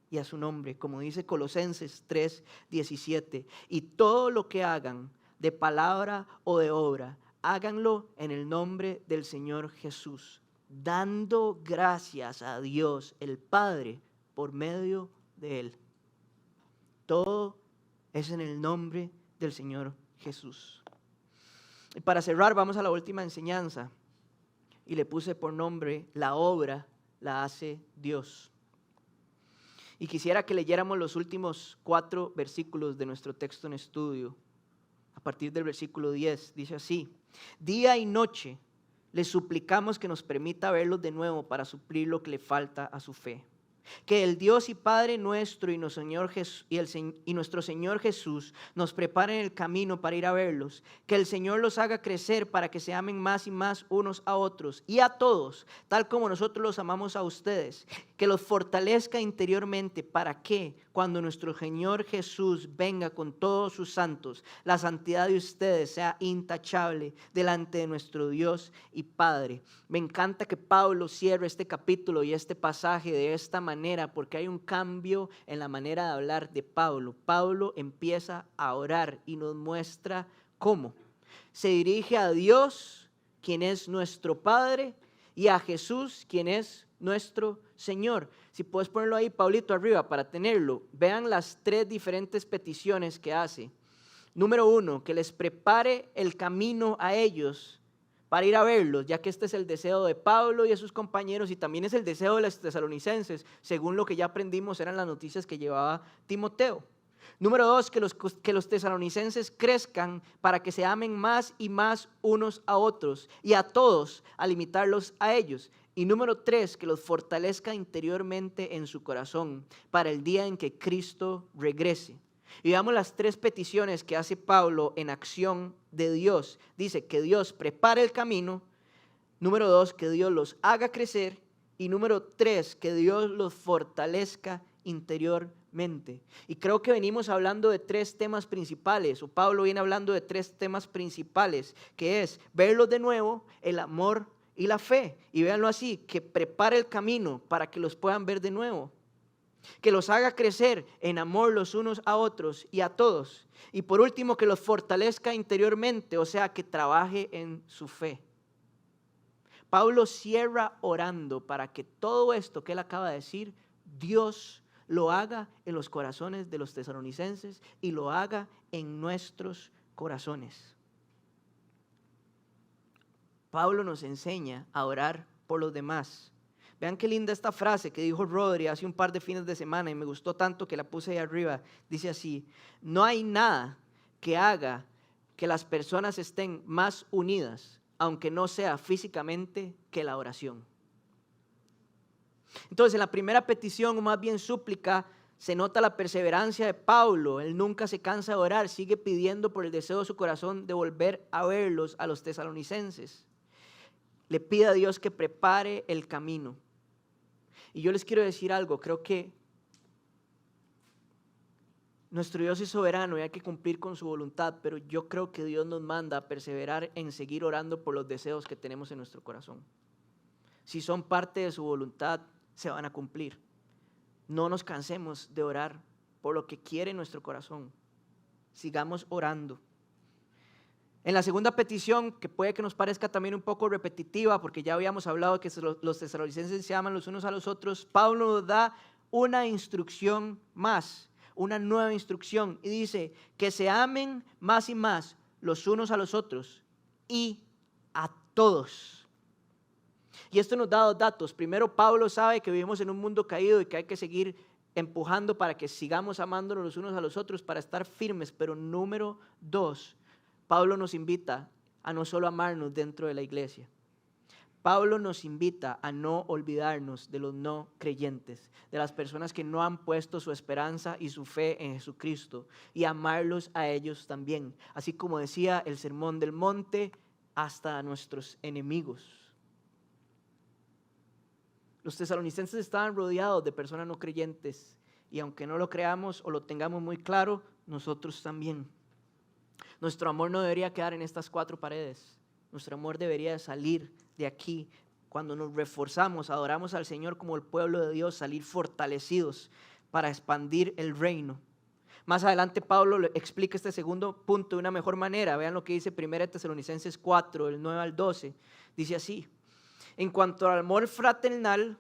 S1: y a su nombre, como dice Colosenses 3:17. Y todo lo que hagan, de palabra o de obra, háganlo en el nombre del Señor Jesús, dando gracias a Dios el Padre por medio de Él. Todo es en el nombre del Señor Jesús. Y para cerrar, vamos a la última enseñanza, y le puse por nombre: la obra la hace Dios. Y quisiera que leyéramos los últimos 4 versículos de nuestro texto en estudio. A partir del versículo 10, dice así: día y noche le suplicamos que nos permita verlos de nuevo para suplir lo que le falta a su fe. Que el Dios y Padre nuestro y nuestro Señor Jesús nos preparen el camino para ir a verlos. Que el Señor los haga crecer para que se amen más y más unos a otros y a todos, tal como nosotros los amamos a ustedes. Que los fortalezca interiormente para que, cuando nuestro Señor Jesús venga con todos sus santos, la santidad de ustedes sea intachable delante de nuestro Dios y Padre. Me encanta que Pablo cierre este capítulo y este pasaje de esta manera, porque hay un cambio en la manera de hablar de Pablo. Pablo empieza a orar y nos muestra cómo. Se dirige a Dios, quien es nuestro Padre, y a Jesús, quien es nuestro Señor. Si puedes ponerlo ahí, Pablito, arriba para tenerlo. Vean las 3 diferentes peticiones que hace. Número 1, que les prepare el camino a ellos para ir a verlos, ya que este es el deseo de Pablo y de sus compañeros, y también es el deseo de los tesalonicenses, según lo que ya aprendimos eran las noticias que llevaba Timoteo. Número 2, que los tesalonicenses crezcan para que se amen más y más unos a otros y a todos, al imitarlos a ellos. Y número 3, que los fortalezca interiormente en su corazón para el día en que Cristo regrese. Y veamos las 3 peticiones que hace Pablo en acción de Dios. Dice que Dios prepare el camino. Número 2, que Dios los haga crecer. Y número 3, que Dios los fortalezca interiormente. Y creo que venimos hablando de 3 temas principales, o Pablo viene hablando de 3 temas principales, que es verlos de nuevo, el amor y la fe. Y véanlo así, que prepare el camino para que los puedan ver de nuevo. Que los haga crecer en amor los unos a otros y a todos. Y por último, que los fortalezca interiormente, o sea, que trabaje en su fe. Pablo cierra orando para que todo esto que él acaba de decir, Dios lo haga en los corazones de los tesalonicenses y lo haga en nuestros corazones. Pablo nos enseña a orar por los demás. Vean qué linda esta frase que dijo Rodri hace un par de fines de semana y me gustó tanto que la puse ahí arriba. Dice así: no hay nada que haga que las personas estén más unidas, aunque no sea físicamente, que la oración. Entonces, en la primera petición, o más bien súplica, se nota la perseverancia de Pablo. Él nunca se cansa de orar, sigue pidiendo por el deseo de su corazón de volver a verlos a los tesalonicenses. Le pide a Dios que prepare el camino. Y yo les quiero decir algo, creo que nuestro Dios es soberano y hay que cumplir con su voluntad, pero yo creo que Dios nos manda a perseverar en seguir orando por los deseos que tenemos en nuestro corazón. Si son parte de su voluntad, se van a cumplir. No nos cansemos de orar por lo que quiere nuestro corazón. Sigamos orando. En la segunda petición, que puede que nos parezca también un poco repetitiva, porque ya habíamos hablado que los tesalonicenses se aman los unos a los otros, Pablo nos da una instrucción más, una nueva instrucción, y dice que se amen más y más los unos a los otros y a todos. Y esto nos da 2 datos. Primero, Pablo sabe que vivimos en un mundo caído y que hay que seguir empujando para que sigamos amándonos los unos a los otros para estar firmes. Pero número 2, Pablo nos invita a no solo amarnos dentro de la iglesia. Pablo nos invita a no olvidarnos de los no creyentes, de las personas que no han puesto su esperanza y su fe en Jesucristo, y amarlos a ellos también. Así como decía el Sermón del Monte, hasta a nuestros enemigos. Los tesalonicenses estaban rodeados de personas no creyentes, y aunque no lo creamos o lo tengamos muy claro, nosotros también. Nuestro amor no debería quedar en estas 4 paredes. Nuestro amor debería salir de aquí. Cuando nos reforzamos, adoramos al Señor como el pueblo de Dios, salir fortalecidos para expandir el reino. Más adelante Pablo explica este segundo punto de una mejor manera. Vean lo que dice 1 Tesalonicenses 4, del 9 al 12. Dice así: en cuanto al amor fraternal,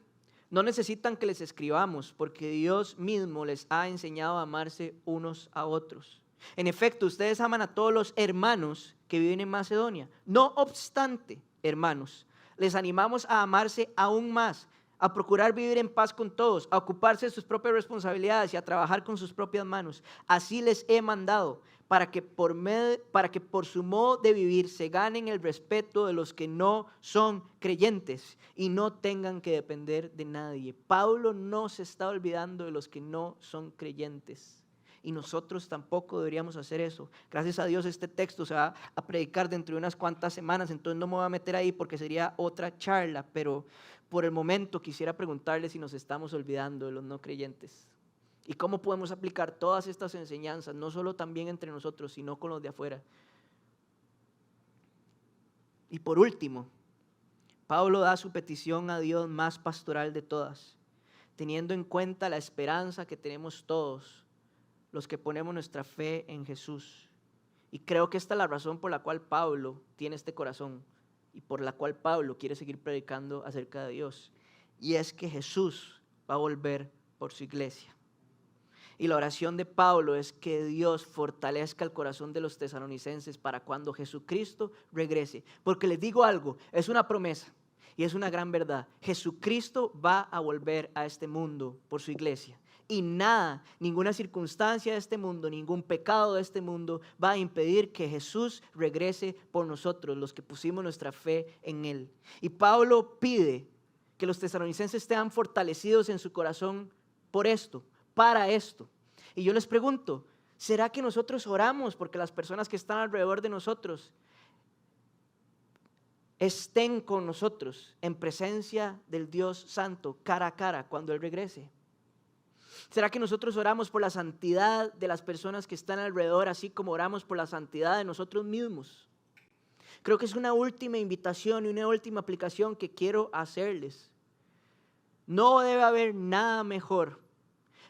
S1: no necesitan que les escribamos, porque Dios mismo les ha enseñado a amarse unos a otros. En efecto, ustedes aman a todos los hermanos que viven en Macedonia. No obstante, hermanos, les animamos a amarse aún más, a procurar vivir en paz con todos, a ocuparse de sus propias responsabilidades y a trabajar con sus propias manos. Así les he mandado, para que por su modo de vivir se ganen el respeto de los que no son creyentes y no tengan que depender de nadie. Pablo no se está olvidando de los que no son creyentes. Y nosotros tampoco deberíamos hacer eso. Gracias a Dios este texto se va a predicar dentro de unas cuantas semanas, entonces no me voy a meter ahí porque sería otra charla, pero por el momento quisiera preguntarle si nos estamos olvidando de los no creyentes. ¿Y cómo podemos aplicar todas estas enseñanzas, no solo también entre nosotros, sino con los de afuera? Y por último, Pablo da su petición a Dios más pastoral de todas, teniendo en cuenta la esperanza que tenemos todos los que ponemos nuestra fe en Jesús. Y creo que esta es la razón por la cual Pablo tiene este corazón y por la cual Pablo quiere seguir predicando acerca de Dios. Y es que Jesús va a volver por su iglesia. Y la oración de Pablo es que Dios fortalezca el corazón de los tesalonicenses para cuando Jesucristo regrese. Porque les digo algo, es una promesa y es una gran verdad. Jesucristo va a volver a este mundo por su iglesia. Y nada, ninguna circunstancia de este mundo, ningún pecado de este mundo va a impedir que Jesús regrese por nosotros, los que pusimos nuestra fe en Él. Y Pablo pide que los tesalonicenses estén fortalecidos en su corazón por esto, para esto. Y yo les pregunto, ¿será que nosotros oramos porque las personas que están alrededor de nosotros estén con nosotros en presencia del Dios Santo, cara a cara, cuando Él regrese? ¿Será que nosotros oramos por la santidad de las personas que están alrededor, así como oramos por la santidad de nosotros mismos? Creo que es una última invitación y una última aplicación que quiero hacerles. No debe haber nada mejor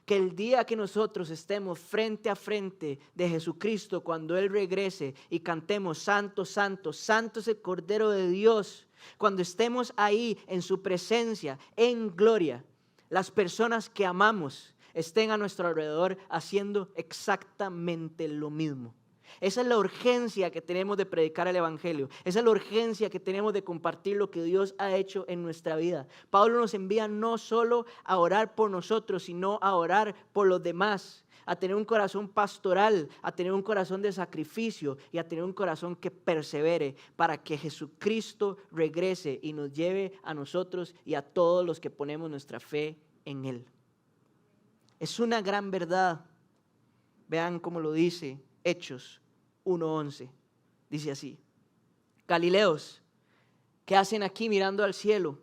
S1: que el día que nosotros estemos frente a frente de Jesucristo cuando Él regrese y cantemos santo, santo, santo es el Cordero de Dios. Cuando estemos ahí en su presencia, en gloria, las personas que amamos estén a nuestro alrededor haciendo exactamente lo mismo. Esa es la urgencia que tenemos de predicar el evangelio. Esa es la urgencia que tenemos de compartir lo que Dios ha hecho en nuestra vida. Pablo nos envía no solo a orar por nosotros, sino a orar por los demás, a tener un corazón pastoral, a tener un corazón de sacrificio y a tener un corazón que persevere para que Jesucristo regrese y nos lleve a nosotros y a todos los que ponemos nuestra fe en Él. Es una gran verdad. Vean cómo lo dice Hechos 1:11. Dice así: Galileos, ¿qué hacen aquí mirando al cielo?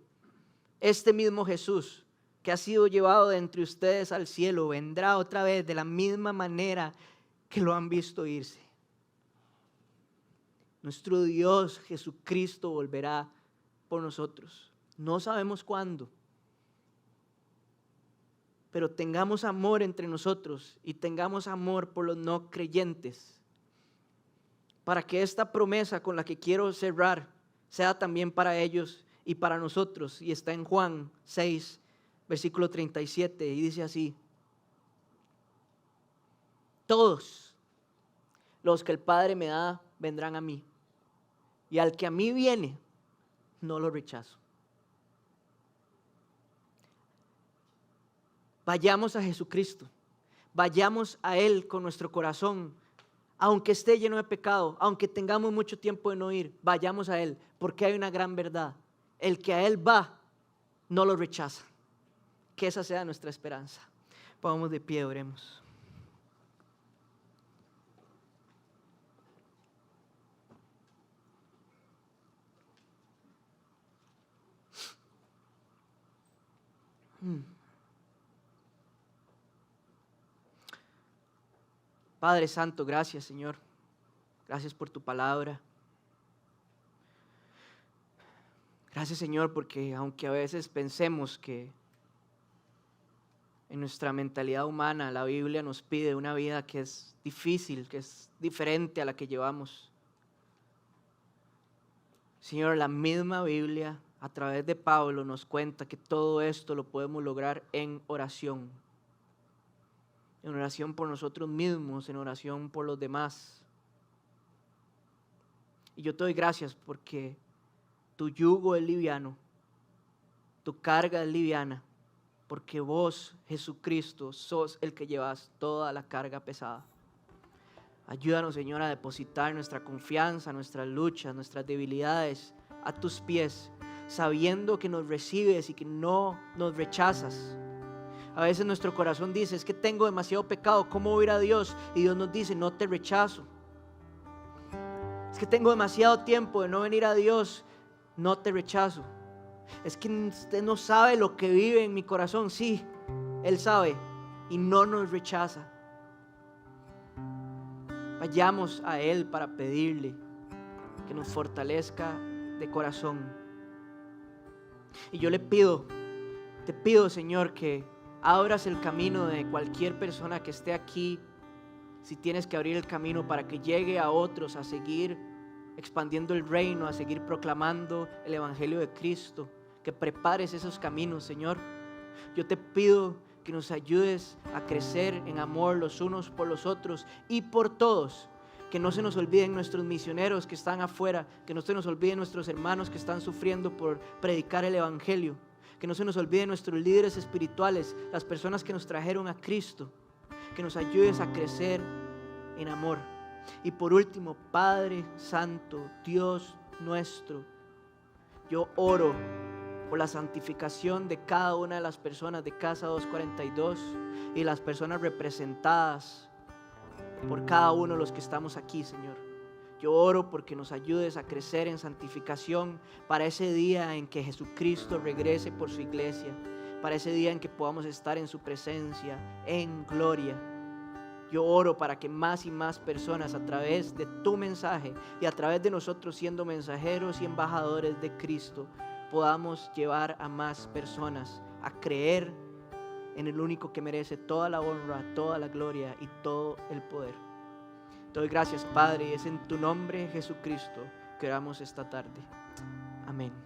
S1: Este mismo Jesús que ha sido llevado de entre ustedes al cielo vendrá otra vez de la misma manera que lo han visto irse. Nuestro Dios Jesucristo volverá por nosotros. No sabemos cuándo, pero tengamos amor entre nosotros y tengamos amor por los no creyentes, para que esta promesa con la que quiero cerrar sea también para ellos y para nosotros. Y está en Juan 6, versículo 37, y dice así: todos los que el Padre me da vendrán a mí, y al que a mí viene no lo rechazo. Vayamos a Jesucristo, vayamos a Él con nuestro corazón, aunque esté lleno de pecado, aunque tengamos mucho tiempo de no ir, vayamos a Él, porque hay una gran verdad: el que a Él va, no lo rechaza. Que esa sea nuestra esperanza. Pongamos de pie, oremos. Padre Santo, gracias, Señor. Gracias por tu palabra. Gracias, Señor, porque aunque a veces pensemos que en nuestra mentalidad humana la Biblia nos pide una vida que es difícil, que es diferente a la que llevamos, Señor, la misma Biblia a través de Pablo nos cuenta que todo esto lo podemos lograr en oración por nosotros mismos, en oración por los demás. Y yo te doy gracias porque tu yugo es liviano, tu carga es liviana, porque vos, Jesucristo, sos el que llevas toda la carga pesada. Ayúdanos, Señor, a depositar nuestra confianza, nuestras luchas, nuestras debilidades a tus pies, sabiendo que nos recibes y que no nos rechazas. A veces nuestro corazón dice: es que tengo demasiado pecado, ¿cómo voy a ir a Dios? Y Dios nos dice: no te rechazo. Es que tengo demasiado tiempo de no venir a Dios, no te rechazo. Es que usted no sabe lo que vive en mi corazón. Sí, Él sabe y no nos rechaza. Vayamos a Él para pedirle que nos fortalezca de corazón. Y yo te pido, Señor, que abras el camino de cualquier persona que esté aquí. Si tienes que abrir el camino para que llegue a otros a seguir expandiendo el reino, a seguir proclamando el evangelio de Cristo, que prepares esos caminos, Señor. Yo te pido que nos ayudes a crecer en amor los unos por los otros y por todos. Que no se nos olviden nuestros misioneros que están afuera, que no se nos olviden nuestros hermanos que están sufriendo por predicar el evangelio, que no se nos olviden nuestros líderes espirituales, las personas que nos trajeron a Cristo. Que nos ayudes a crecer en amor. Y por último, Padre Santo, Dios nuestro, yo oro por la santificación de cada una de las personas de Casa 242 y las personas representadas por cada uno de los que estamos aquí, Señor. Yo oro porque nos ayudes a crecer en santificación para ese día en que Jesucristo regrese por su iglesia, para ese día en que podamos estar en su presencia, en gloria. Yo oro para que más y más personas, a través de tu mensaje y a través de nosotros siendo mensajeros y embajadores de Cristo, podamos llevar a más personas a creer en el único que merece toda la honra, toda la gloria y todo el poder. Te doy gracias, Padre, y es en tu nombre, Jesucristo, que oramos esta tarde. Amén.